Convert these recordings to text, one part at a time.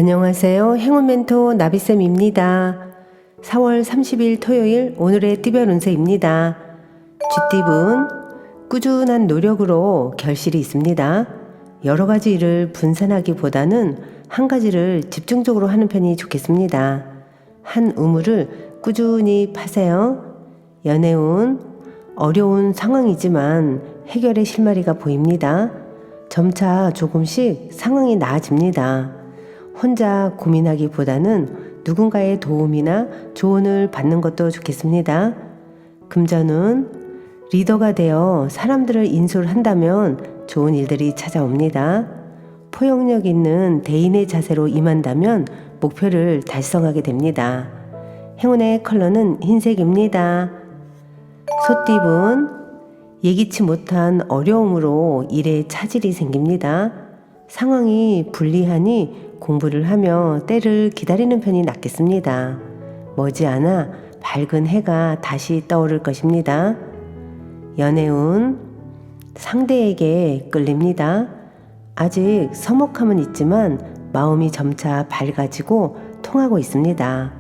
안녕하세요. 행운 멘토 나비쌤입니다. 4월 30일 토요일 오늘의 띠별 운세입니다. 쥐띠분 꾸준한 노력으로 결실이 있습니다. 여러 가지 일을 분산하기보다는 한 가지를 집중적으로 하는 편이 좋겠습니다. 한 우물을 꾸준히 파세요. 연애운 어려운 상황이지만 해결의 실마리가 보입니다. 점차 조금씩 상황이 나아집니다. 혼자 고민하기보다는 누군가의 도움이나 조언을 받는 것도 좋겠습니다. 금전은 리더가 되어 사람들을 인솔 한다면 좋은 일들이 찾아옵니다. 포용력 있는 대인의 자세로 임한다면 목표를 달성하게 됩니다. 행운의 컬러는 흰색입니다. 소띠분 예기치 못한 어려움으로 일에 차질이 생깁니다. 상황이 불리하니 공부를 하며 때를 기다리는 편이 낫겠습니다. 머지않아 밝은 해가 다시 떠오를 것입니다. 연애운 상대에게 끌립니다. 아직 서먹함은 있지만 마음이 점차 밝아지고 통하고 있습니다.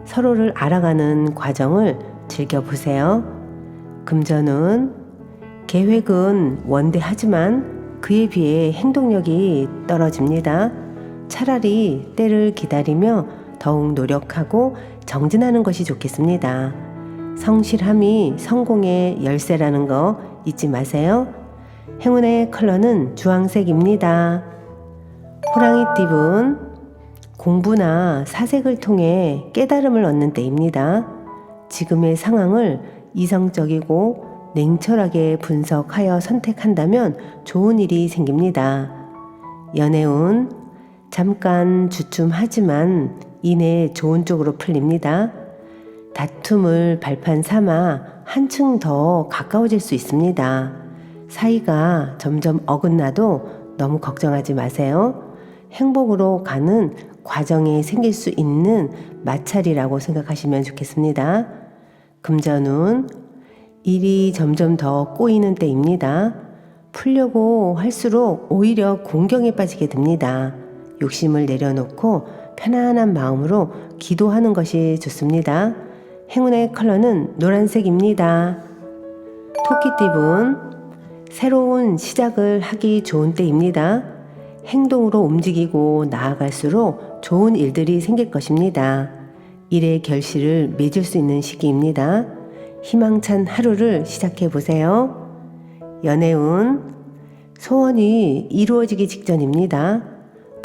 서로를 알아가는 과정을 즐겨보세요. 금전운 계획은 원대하지만 그에 비해 행동력이 떨어집니다. 차라리 때를 기다리며 더욱 노력하고 정진하는 것이 좋겠습니다. 성실함이 성공의 열쇠라는 거 잊지 마세요. 행운의 컬러는 주황색입니다. 호랑이띠분 공부나 사색을 통해 깨달음을 얻는 때입니다. 지금의 상황을 이성적이고 냉철하게 분석하여 선택한다면 좋은 일이 생깁니다. 연애운 잠깐 주춤하지만 이내 좋은 쪽으로 풀립니다. 다툼을 발판 삼아 한층 더 가까워질 수 있습니다. 사이가 점점 어긋나도 너무 걱정하지 마세요. 행복으로 가는 과정에 생길 수 있는 마찰이라고 생각하시면 좋겠습니다. 금전운 일이 점점 더 꼬이는 때입니다. 풀려고 할수록 오히려 공경에 빠지게 됩니다. 욕심을 내려놓고 편안한 마음으로 기도하는 것이 좋습니다. 행운의 컬러는 노란색입니다. 토끼띠분 새로운 시작을 하기 좋은 때입니다. 행동으로 움직이고 나아갈수록 좋은 일들이 생길 것입니다. 일의 결실을 맺을 수 있는 시기입니다. 희망찬 하루를 시작해 보세요. 연애운 소원이 이루어지기 직전입니다.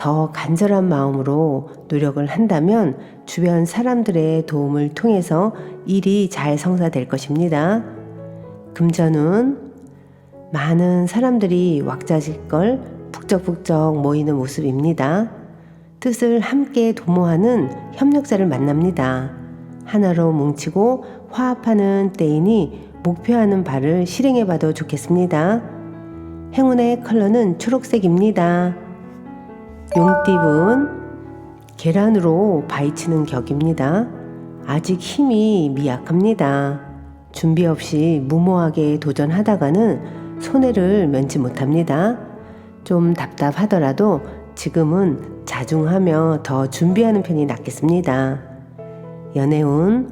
더 간절한 마음으로 노력을 한다면 주변 사람들의 도움을 통해서 일이 잘 성사될 것입니다. 금전운 많은 사람들이 왁자지껄 북적북적 모이는 모습입니다. 뜻을 함께 도모하는 협력자를 만납니다. 하나로 뭉치고 화합하는 때이니 목표하는 바를 실행해봐도 좋겠습니다. 행운의 컬러는 초록색입니다. 용띠분 계란으로 바위치는 격입니다. 아직 힘이 미약합니다. 준비 없이 무모하게 도전하다가는 손해를 면치 못합니다. 좀 답답하더라도 지금은 자중하며 더 준비하는 편이 낫겠습니다. 연애운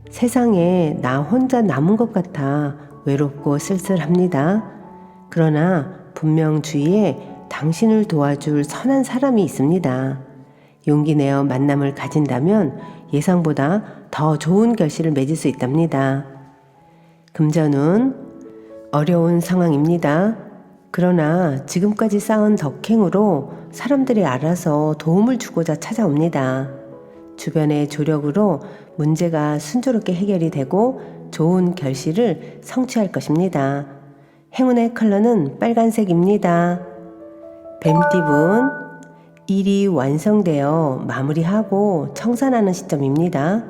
세상에 나 혼자 남은 것 같아 외롭고 쓸쓸합니다. 그러나 분명 주위에 당신을 도와줄 선한 사람이 있습니다. 용기 내어 만남을 가진다면 예상보다 더 좋은 결실을 맺을 수 있답니다. 금전운 어려운 상황입니다. 그러나 지금까지 쌓은 덕행으로 사람들이 알아서 도움을 주고자 찾아옵니다. 주변의 조력으로 문제가 순조롭게 해결이 되고 좋은 결실을 성취할 것입니다. 행운의 컬러는 빨간색입니다. 뱀띠분 일이 완성되어 마무리하고 청산하는 시점입니다.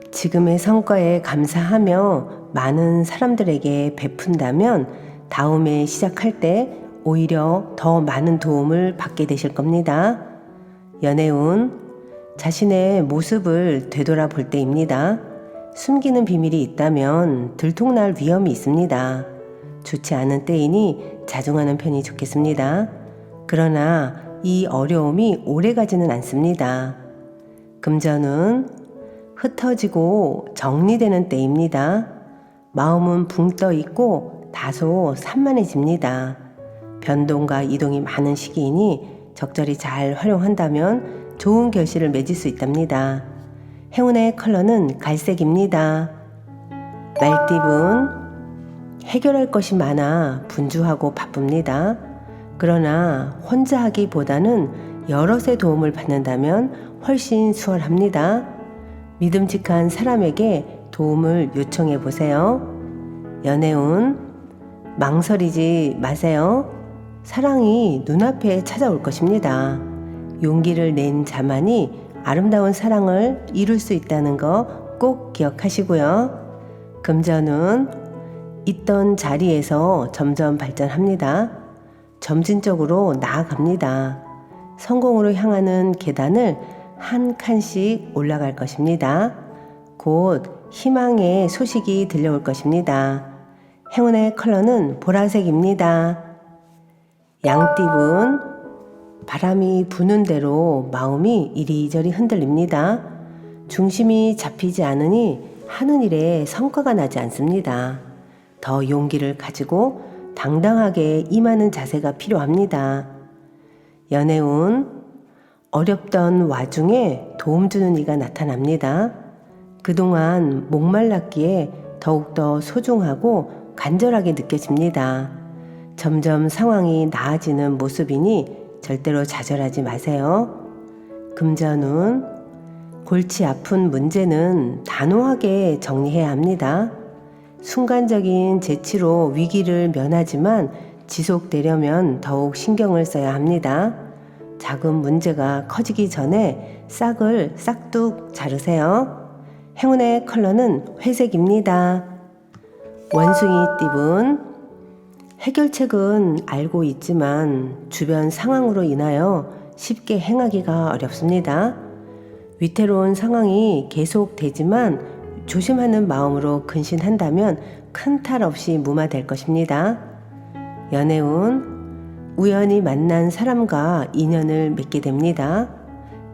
지금의 성과에 감사하며 많은 사람들에게 베푼다면 다음에 시작할 때 오히려 더 많은 도움을 받게 되실 겁니다. 연애운 자신의 모습을 되돌아볼 때입니다. 숨기는 비밀이 있다면 들통날 위험이 있습니다. 좋지 않은 때이니 자중하는 편이 좋겠습니다. 그러나 이 어려움이 오래가지는 않습니다. 금전은 흩어지고 정리되는 때입니다. 마음은 붕 떠 있고 다소 산만해집니다. 변동과 이동이 많은 시기이니 적절히 잘 활용한다면 좋은 결실을 맺을 수 있답니다. 행운의 컬러는 갈색입니다. 말띠분, 해결할 것이 많아 분주하고 바쁩니다. 그러나 혼자 하기보다는 여럿의 도움을 받는다면 훨씬 수월합니다. 믿음직한 사람에게 도움을 요청해 보세요. 연애운, 망설이지 마세요. 사랑이 눈앞에 찾아올 것입니다. 용기를 낸 자만이 아름다운 사랑을 이룰 수 있다는 거 꼭 기억하시고요. 금전은 있던 자리에서 점점 발전합니다. 점진적으로 나아갑니다. 성공으로 향하는 계단을 한 칸씩 올라갈 것입니다. 곧 희망의 소식이 들려올 것입니다. 행운의 컬러는 보라색입니다. 양띠분, 바람이 부는 대로 마음이 이리저리 흔들립니다. 중심이 잡히지 않으니 하는 일에 성과가 나지 않습니다. 더 용기를 가지고 당당하게 임하는 자세가 필요합니다. 연애운, 어렵던 와중에 도움 주는 이가 나타납니다. 그동안 목말랐기에 더욱더 소중하고 간절하게 느껴집니다. 점점 상황이 나아지는 모습이니 절대로 좌절하지 마세요. 금전운, 골치 아픈 문제는 단호하게 정리해야 합니다. 순간적인 재치로 위기를 면하지만 지속되려면 더욱 신경을 써야 합니다. 작은 문제가 커지기 전에 싹을 싹둑 자르세요. 행운의 컬러는 회색입니다. 원숭이띠분, 해결책은 알고 있지만 주변 상황으로 인하여 쉽게 행하기가 어렵습니다. 위태로운 상황이 계속되지만 조심하는 마음으로 근신한다면 큰 탈 없이 무마될 것입니다. 연애운, 우연히 만난 사람과 인연을 맺게 됩니다.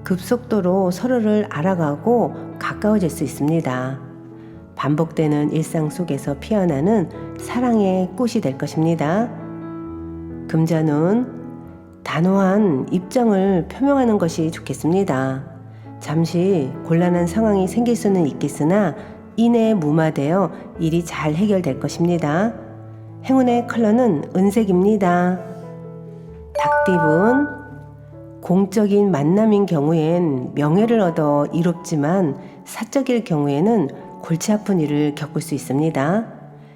급속도로 서로를 알아가고 가까워질 수 있습니다. 반복되는 일상 속에서 피어나는 사랑의 꽃이 될 것입니다. 금전운, 단호한 입장을 표명하는 것이 좋겠습니다. 잠시 곤란한 상황이 생길 수는 있겠으나 이내 무마되어 일이 잘 해결될 것입니다. 행운의 컬러는 은색입니다. 닭띠분, 공적인 만남인 경우엔 명예를 얻어 이롭지만 사적일 경우에는 골치 아픈 일을 겪을 수 있습니다.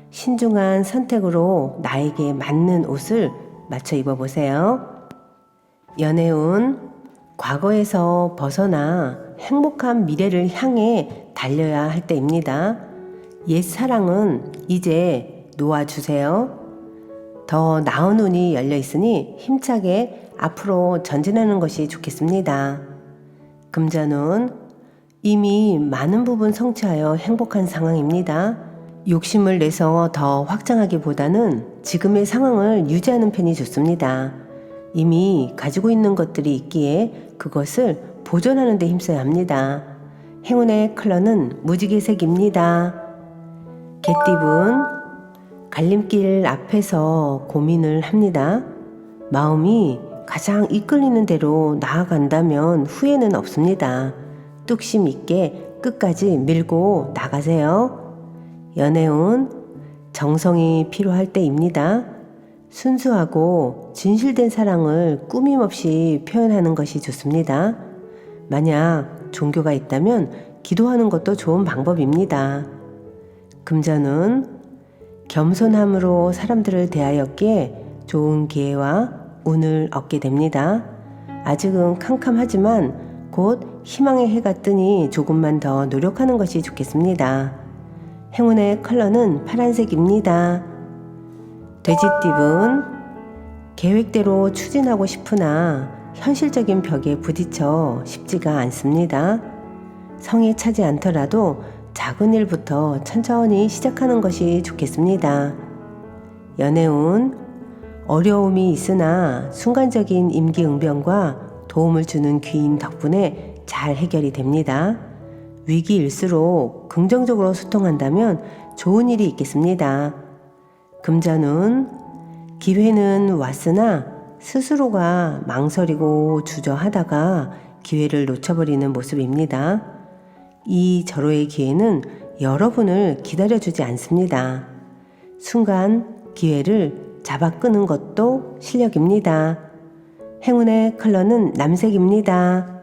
신중한 선택으로 나에게 맞는 옷을 맞춰 입어보세요. 연애운, 과거에서 벗어나 행복한 미래를 향해 달려야 할 때입니다. 옛 사랑은 이제 놓아주세요. 더 나은 운이 열려 있으니 힘차게 앞으로 전진하는 것이 좋겠습니다. 금전운, 이미 많은 부분 성취하여 행복한 상황입니다. 욕심을 내서 더 확장하기보다는 지금의 상황을 유지하는 편이 좋습니다. 이미 가지고 있는 것들이 있기에 그것을 보존하는 데 힘써야 합니다. 행운의 컬러는 무지개색입니다. 개띠분, 갈림길 앞에서 고민을 합니다. 마음이 가장 이끌리는 대로 나아간다면 후회는 없습니다. 뚝심 있게 끝까지 밀고 나가세요. 연애운, 정성이 필요할 때입니다. 순수하고 진실된 사랑을 꾸밈없이 표현하는 것이 좋습니다. 만약 종교가 있다면 기도하는 것도 좋은 방법입니다. 금전운, 겸손함으로 사람들을 대하였기에 좋은 기회와 운을 얻게 됩니다. 아직은 캄캄하지만 곧 희망의 해가 뜨니 조금만 더 노력하는 것이 좋겠습니다. 행운의 컬러는 파란색입니다. 돼지띠분, 계획대로 추진하고 싶으나 현실적인 벽에 부딪혀 쉽지가 않습니다. 성에 차지 않더라도 작은 일부터 천천히 시작하는 것이 좋겠습니다. 연애운, 어려움이 있으나 순간적인 임기응변과 도움을 주는 귀인 덕분에 잘 해결이 됩니다. 위기일수록 긍정적으로 소통한다면 좋은 일이 있겠습니다. 금전운, 기회는 왔으나 스스로가 망설이고 주저하다가 기회를 놓쳐버리는 모습입니다. 이 절호의 기회는 여러분을 기다려주지 않습니다. 순간 기회를 잡아 끄는 것도 실력입니다. 행운의 컬러는 남색입니다.